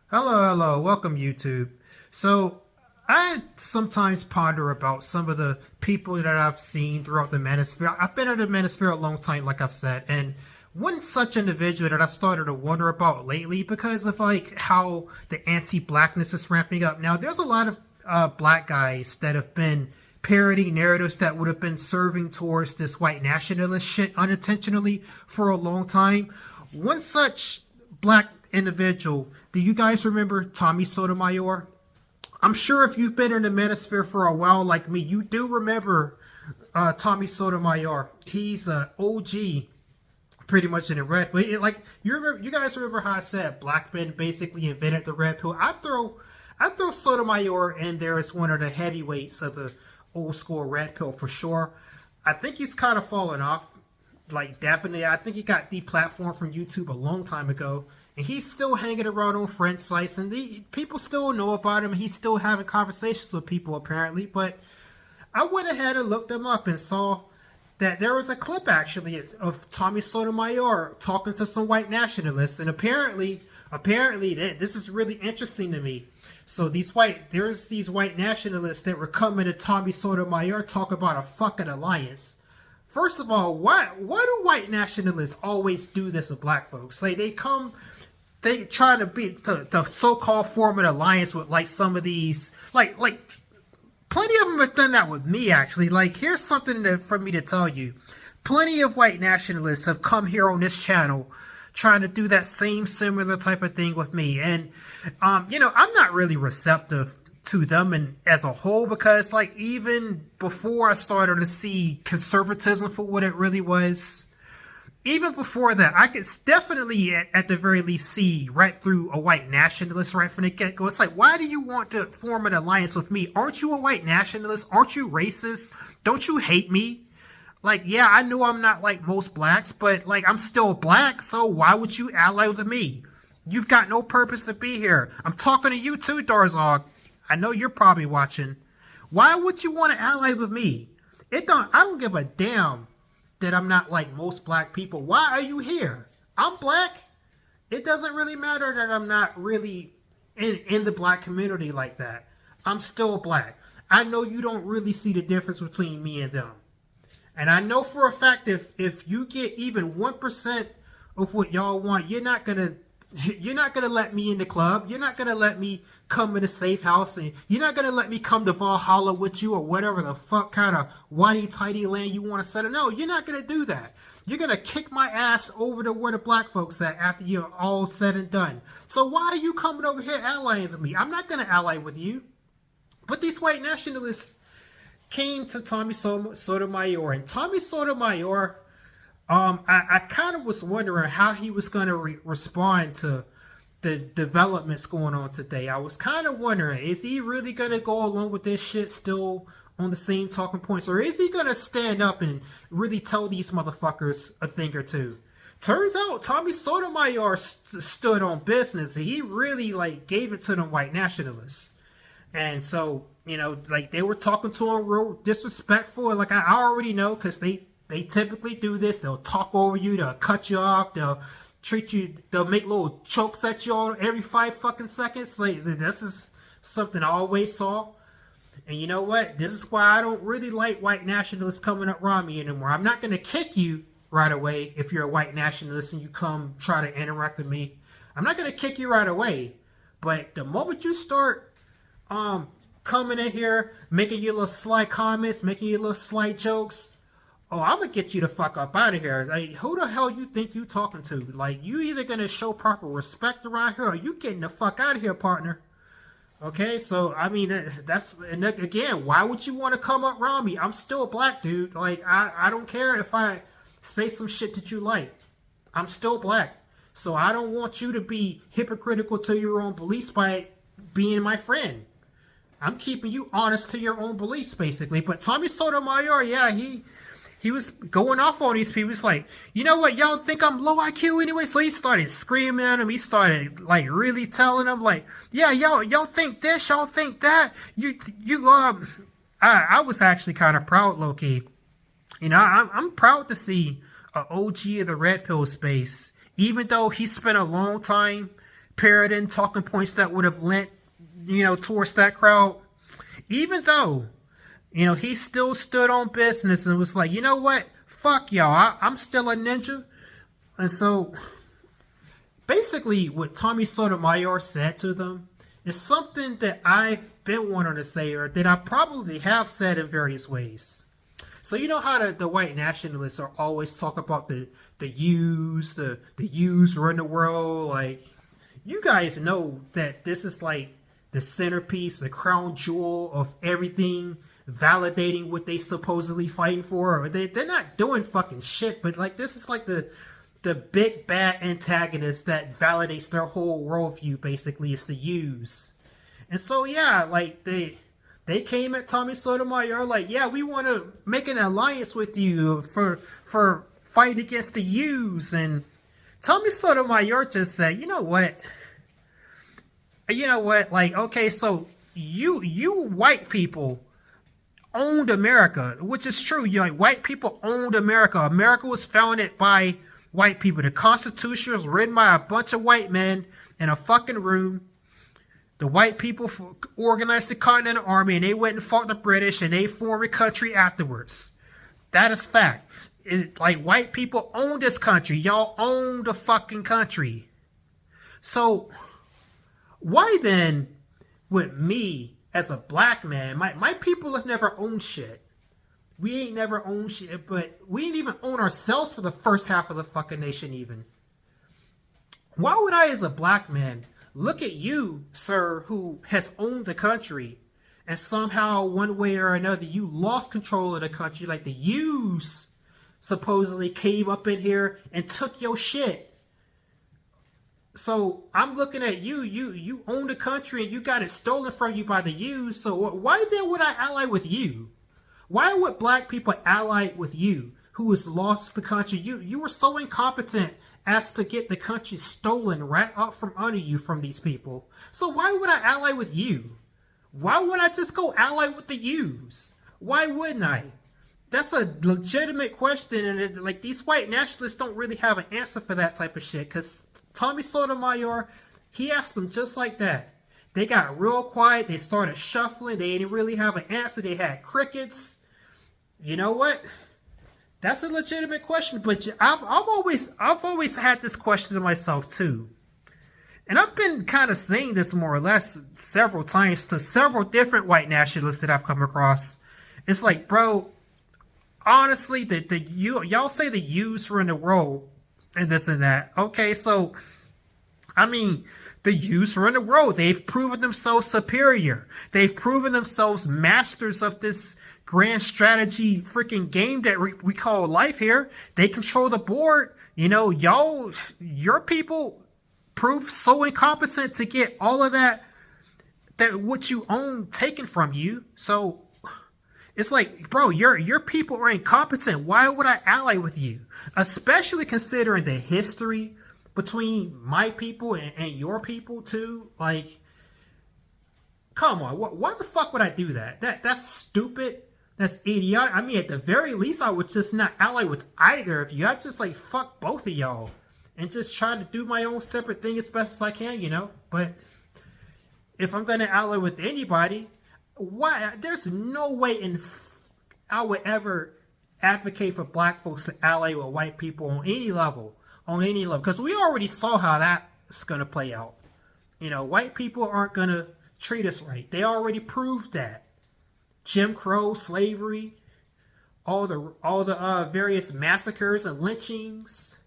Hello, welcome YouTube. So, I sometimes ponder about some of the people that I've seen throughout the manosphere. I've been in the manosphere a long time, like I've said, and one such individual that I started to wonder about lately because of like how the anti-blackness is ramping up. Now, there's a lot of black guys that have been parodying narratives that would have been serving towards this white nationalist shit unintentionally for a long time. One such black individual, do you guys remember Tommy Sotomayor? I'm sure if you've been in the manosphere for a while like me, you do remember Tommy Sotomayor. He's an OG pretty much in the red. But like you guys remember how I said black men basically invented the red pill? I throw Sotomayor in there as one of the heavyweights of the old school red pill for sure. I think he's kind of fallen off. Like definitely, I think he got deplatformed from YouTube a long time ago, and he's still hanging around on French sites, and people still know about him. He's still having conversations with people apparently, but I went ahead and looked him up and saw that there was a clip actually of Tommy Sotomayor talking to some white nationalists, and apparently this is really interesting to me. So there's these white nationalists that were coming to Tommy Sotomayor talk about a fucking alliance. First of all, why do white nationalists always do this with black folks? Like they try to so-called form an alliance with like some of these like plenty of them have done that with me actually. Like here's something for me to tell you. Plenty of white nationalists have come here on this channel trying to do that same similar type of thing with me, and I'm not really receptive to them and as a whole, because like even before I started to see conservatism for what it really was, even before that, I could definitely at the very least see right through a white nationalist right from the get-go. It's like, why do you want to form an alliance with me? Aren't you a white nationalist? Aren't you racist? Don't you hate me? Like, yeah, I know I'm not like most blacks, but like I'm still black, so why would you ally with me? You've got no purpose to be here. I'm talking to you too, Darzog. I know you're probably watching. Why would you want to ally with me? I don't give a damn that I'm not like most black people. Why are you here? I'm black. It doesn't really matter that I'm not really in the black community like that. I'm still black. I know you don't really see the difference between me and them. And I know for a fact if you get even 1% of what y'all want, you're not gonna let me in the club. You're not gonna let me come in a safe house, and you're not gonna let me come to Valhalla with you or whatever the fuck kind of whitey tighty land you want to settle. No, you're not gonna do that. You're gonna kick my ass over to where the black folks at after you're all said and done. So why are you coming over here allying with me? I'm not gonna ally with you. But these white nationalists came to Tommy Sotomayor, and Tommy Sotomayor, I kind of was wondering how he was going to respond to the developments going on today. I was kind of wondering, is he really going to go along with this shit still on the same talking points, or is he going to stand up and really tell these motherfuckers a thing or two? Turns out Tommy Sotomayor stood on business. He really like gave it to them white nationalists. And so, like they were talking to him real disrespectful. Like I already know, because they typically do this. They'll talk over you. They'll cut you off. They'll treat you. They'll make little chokes at you all every 5 fucking seconds. Like this is something I always saw. And you know what? This is why I don't really like white nationalists coming up around me anymore. I'm not going to kick you right away if you're a white nationalist and you come try to interact with me. I'm not going to kick you right away. But the moment you start coming in here, making your little sly comments, making your little sly jokes, oh, I'm gonna get you the fuck up out of here. Like, who the hell you think you talking to? Like, you either gonna show proper respect around here, or you getting the fuck out of here, partner. Okay, so I mean, and again, why would you want to come up around me? I'm still a black dude. Like, I don't care if I say some shit that you like. I'm still black, so I don't want you to be hypocritical to your own beliefs by being my friend. I'm keeping you honest to your own beliefs, basically. But Tommy Sotomayor, yeah, he was going off on these people. He's like, you know what, y'all think I'm low IQ anyway? So he started screaming at him. He started like really telling them like, yeah, y'all think this, y'all think that. I was actually kind of proud, low key. I'm proud to see an OG of the red pill space, even though he spent a long time parroting talking points that would have lent, towards that crowd. Even though, he still stood on business and was like, you know what? Fuck y'all. I'm still a ninja. And so, basically, what Tommy Sotomayor said to them is something that I've been wanting to say, or that I probably have said in various ways. So you know how the white nationalists are always talk about the yous, the yous run the world. Like, you guys know that this is like the centerpiece, the crown jewel of everything, validating what they supposedly fighting for. Or they're not doing fucking shit, but like this is like the big bad antagonist that validates their whole worldview. Basically, it's the yous. And so yeah, like they came at Tommy Sotomayor like, yeah, we want to make an alliance with you for fighting against the yous. And Tommy Sotomayor just said, you know what, like, okay, so you white people owned America, which is true. White people owned America. America was founded by white people. The Constitution was written by a bunch of white men in a fucking room. The white people organized the Continental Army, and they went and fought the British, and they formed a country afterwards. That is fact. Like, white people own this country. Y'all own the fucking country. So, why then would me, as a black man, my people have never owned shit. We ain't never owned shit, but we ain't even own ourselves for the first half of the fucking nation even. Why would I, as a black man, look at you, sir, who has owned the country, and somehow, one way or another, you lost control of the country, like the yous supposedly came up in here and took your shit. So I'm looking at you own the country and you got it stolen from you by the yous, so why then would I ally with you? Why would black people ally with you, who has lost the country? You were so incompetent as to get the country stolen right up from under you from these people. So why would I ally with you? Why would I just go ally with the yous? Why wouldn't I? That's a legitimate question, and like, these white nationalists don't really have an answer for that type of shit, because Tommy Sotomayor, he asked them just like that. They got real quiet. They started shuffling. They didn't really have an answer. They had crickets. You know what? That's a legitimate question, but I've always had this question to myself too. And I've been kind of saying this more or less several times to several different white nationalists that I've come across. It's like, bro, honestly, y'all say the yous run the world and this and that. Okay, so, I mean, the yous run the world. They've proven themselves superior. They've proven themselves masters of this grand strategy freaking game that we call life here. They control the board. Your people prove so incompetent to get all of that what you own taken from you. So it's like, bro, your people are incompetent. Why would I ally with you? Especially considering the history between my people and your people too. Like, come on, why the fuck would I do that? That's stupid. That's idiotic. I mean, at the very least, I would just not ally with either of you. I'd just like fuck both of y'all and just try to do my own separate thing as best as I can, But if I'm gonna ally with anybody, why? There's no way I would ever advocate for black folks to ally with white people on any level, because we already saw how that's gonna play out. White people aren't gonna treat us right. They already proved that. Jim Crow, slavery, all the various massacres and lynchings.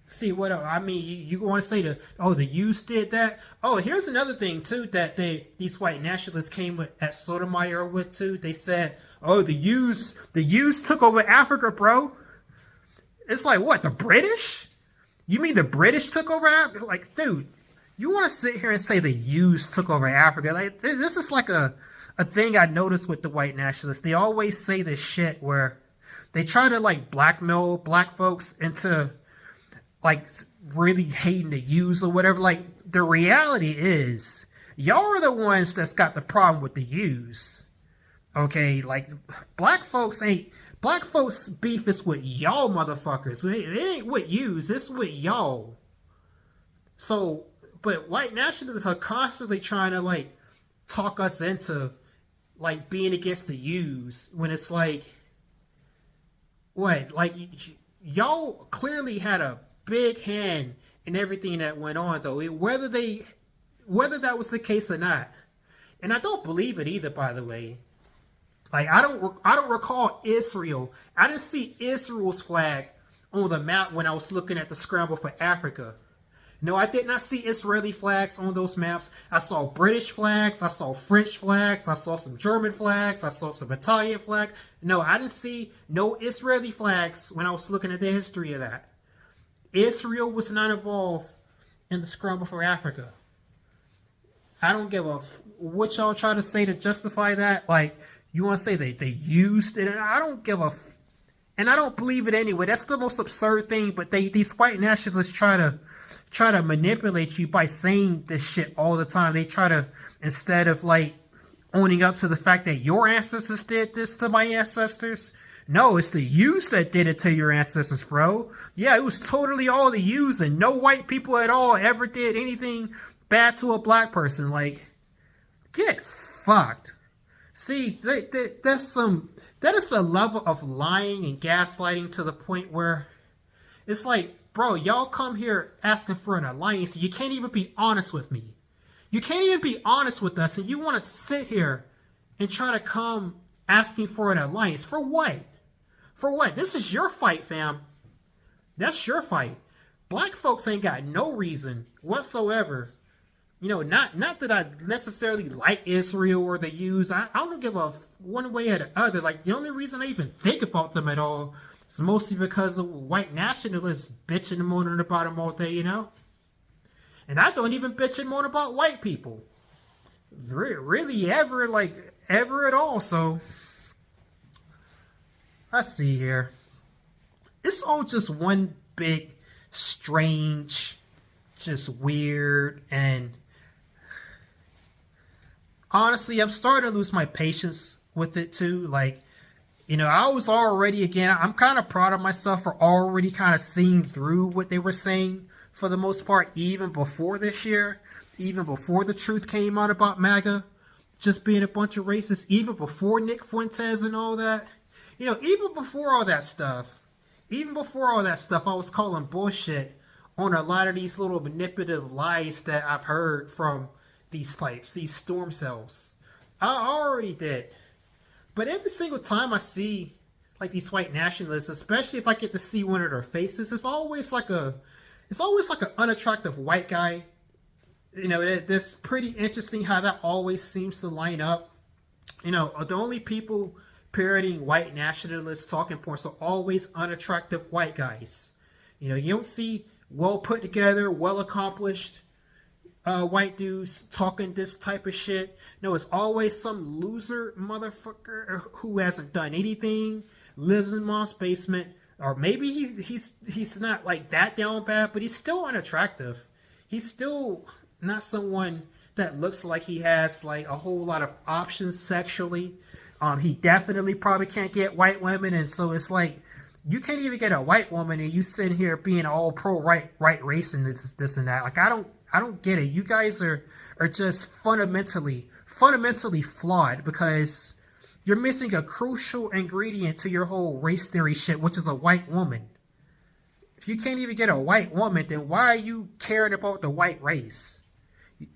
See what else? I mean, you want to say the yous did that? Oh, here's another thing too that these white nationalists came at Sotomayor with too. They said, oh, the yous took over Africa, bro. It's like, what, the British? You mean the British took over Africa? Like, dude, you want to sit here and say the yous took over Africa? Like, this is like a thing I noticed with the white nationalists. They always say this shit where they try to like blackmail black folks into like really hating the yous or whatever. Like, the reality is, y'all are the ones that's got the problem with the yous. Okay, like, black folks beef is with y'all motherfuckers. It ain't with yous, it's with y'all. So but white nationalists are constantly trying to like talk us into like being against the U's when it's like, what, like y'all clearly had a big hand in everything that went on, though, whether that was the case or not. And I don't believe it either, by the way. Like I don't recall Israel. I didn't see Israel's flag on the map when I was looking at the scramble for Africa. No, I did not see Israeli flags on those maps. I saw British flags, I saw French flags, I saw some German flags, I saw some Italian flags. No, I didn't see no Israeli flags when I was looking at the history of that. Israel was not involved in the scramble for Africa. I don't give a what y'all try to say to justify that. Like, you want to say they used it, and I don't give a and I don't believe it anyway. That's the most absurd thing, but these white nationalists try to manipulate you by saying this shit all the time. They try to, instead of like owning up to the fact that your ancestors did this to my ancestors, no, it's the U's that did it to your ancestors, bro. Yeah, it was totally all the U's, and no white people at all ever did anything bad to a black person. Like, get fucked. See, that is a level of lying and gaslighting to the point where it's like, bro, y'all come here asking for an alliance. You can't even be honest with me. You can't even be honest with us, and you want to sit here and try to come asking for an alliance. For what? For what? This is your fight, fam. That's your fight. Black folks ain't got no reason whatsoever. You know, not that I necessarily like Israel or the Jews. I don't give a one way or the other. Like, the only reason I even think about them at all is mostly because of white nationalists bitching and moaning about them all day, you know? And I don't even bitch and moan about white people. Really, ever at all. So, let's see here. It's all just one big, strange, just weird, and honestly, I'm starting to lose my patience with it too. Like, you know, I was already, again, I'm kind of proud of myself for already kind of seeing through what they were saying for the most part, even before this year, even before the truth came out about MAGA just being a bunch of racists, even before Nick Fuentes and all that. You know, even before all that stuff, I was calling bullshit on a lot of these little manipulative lies that I've heard from these types, these storm cells. I already did. But every single time I see like these white nationalists, especially if I get to see one of their faces, it's always like an unattractive white guy. You know, it's pretty interesting how that always seems to line up. You know, the only people parodying white nationalists talking points are always unattractive white guys. You know, you don't see well put together, well accomplished white dudes talking this type of shit. No, it's always some loser motherfucker who hasn't done anything, lives in mom's basement, or maybe he's not like that down bad, but he's still unattractive. He's still not someone that looks like he has like a whole lot of options sexually. He definitely probably can't get white women, and so it's like you can't even get a white woman, and you sit here being all pro right race and this and that. Like, I don't get it. You guys are just fundamentally flawed because you're missing a crucial ingredient to your whole race theory shit, which is a white woman. If you can't even get a white woman, then why are you caring about the white race?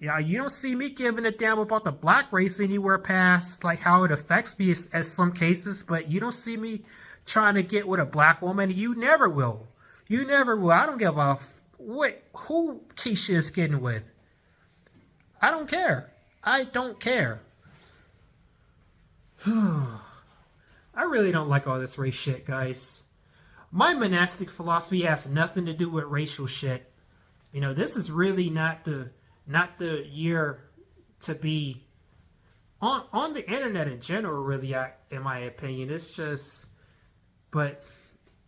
You don't see me giving a damn about the black race anywhere past like how it affects me as some cases, but you don't see me trying to get with a black woman. You never will. You never will. I don't give a who Keisha is getting with. I don't care. I don't care. I really don't like all this race shit, guys. My monastic philosophy has nothing to do with racial shit. You know, this is really not the year to be on the internet in general, really, in my opinion. It's just, but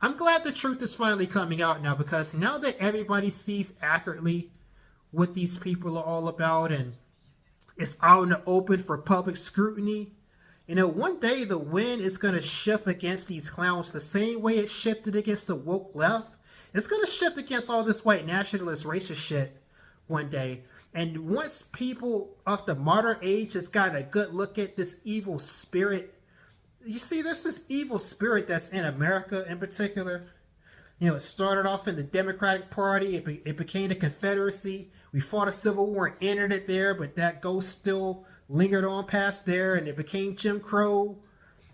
I'm glad the truth is finally coming out now, because now that everybody sees accurately what these people are all about and it's out in the open for public scrutiny, you know, one day the wind is going to shift against these clowns the same way it shifted against the woke left. It's going to shift against all this white nationalist racist shit one day. And once people of the modern age has gotten a good look at this evil spirit, you see, there's this evil spirit that's in America in particular. You know, it started off in the Democratic Party. It became the Confederacy. We fought a civil war and ended it there, but that ghost still lingered on past there, and it became Jim Crow.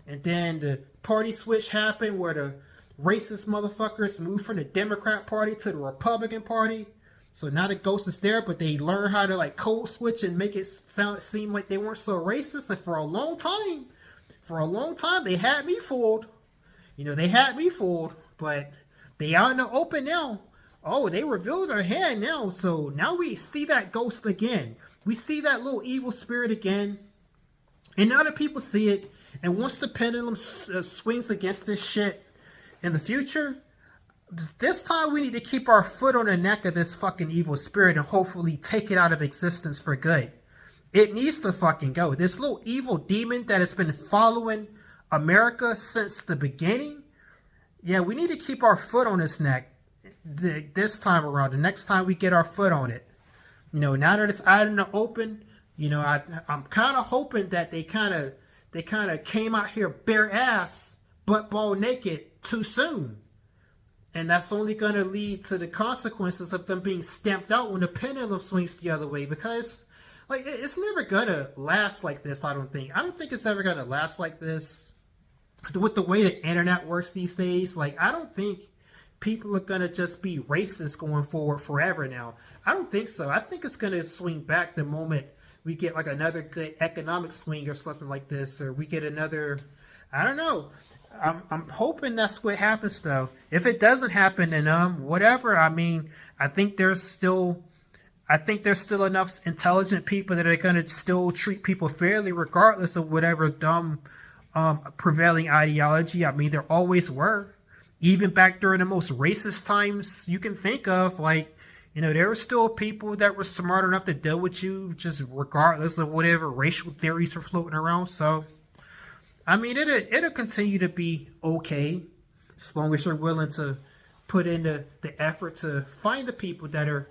And then the party switch happened where the racist motherfuckers moved from the Democrat Party to the Republican Party. So now the ghost is there, but they learn how to like code switch and make it seem like they weren't so racist. And for a long time, they had me fooled. You know, they had me fooled, but they out in the open now. Oh, they revealed their hand now. So now we see that ghost again. We see that little evil spirit again. And now that people see it, and once the pendulum swings against this shit in the future, this time we need to keep our foot on the neck of this fucking evil spirit and hopefully take it out of existence for good. It needs to fucking go. This little evil demon that has been following America since the beginning, yeah, we need to keep our foot on its neck this time around. The next time we get our foot on it. You know, now that it's out in the open, you know, I'm kind of hoping that they kind of came out here bare ass, butt ball naked too soon. And that's only going to lead to the consequences of them being stamped out when the pendulum swings the other way. Because, like, it's never going to last like this, I don't think. I don't think it's ever going to last like this. With the way the internet works these days, like, I don't think people are going to just be racist going forward forever now. I don't think so. I think it's going to swing back the moment we get, like, another good economic swing or something like this. Or we get another, I don't know. I'm hoping that's what happens though. If it doesn't happen, then whatever. I mean, I think there's still enough intelligent people that are gonna still treat people fairly, regardless of whatever dumb prevailing ideology. I mean, there always were, even back during the most racist times you can think of. Like, you know, there were still people that were smart enough to deal with you, just regardless of whatever racial theories were floating around. So, I mean, it'll continue to be okay as long as you're willing to put in the effort to find the people that are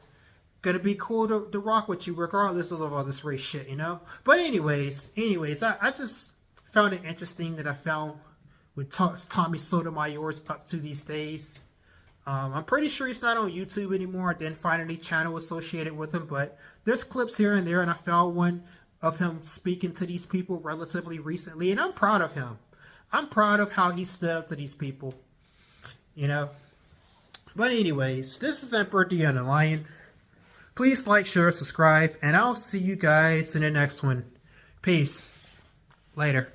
going to be cool to rock with you regardless of all this race shit, you know? But anyways, I just found it interesting that I found what Tommy Sotomayor's up to these days. I'm pretty sure he's not on YouTube anymore. I didn't find any channel associated with him, but there's clips here and there, and I found one of him speaking to these people relatively recently, and I'm proud of him. I'm proud of how he stood up to these people, you know. But anyways, this is Emperor Dion the Lion. Please like, share, subscribe, and I'll see you guys in the next one. Peace. Later.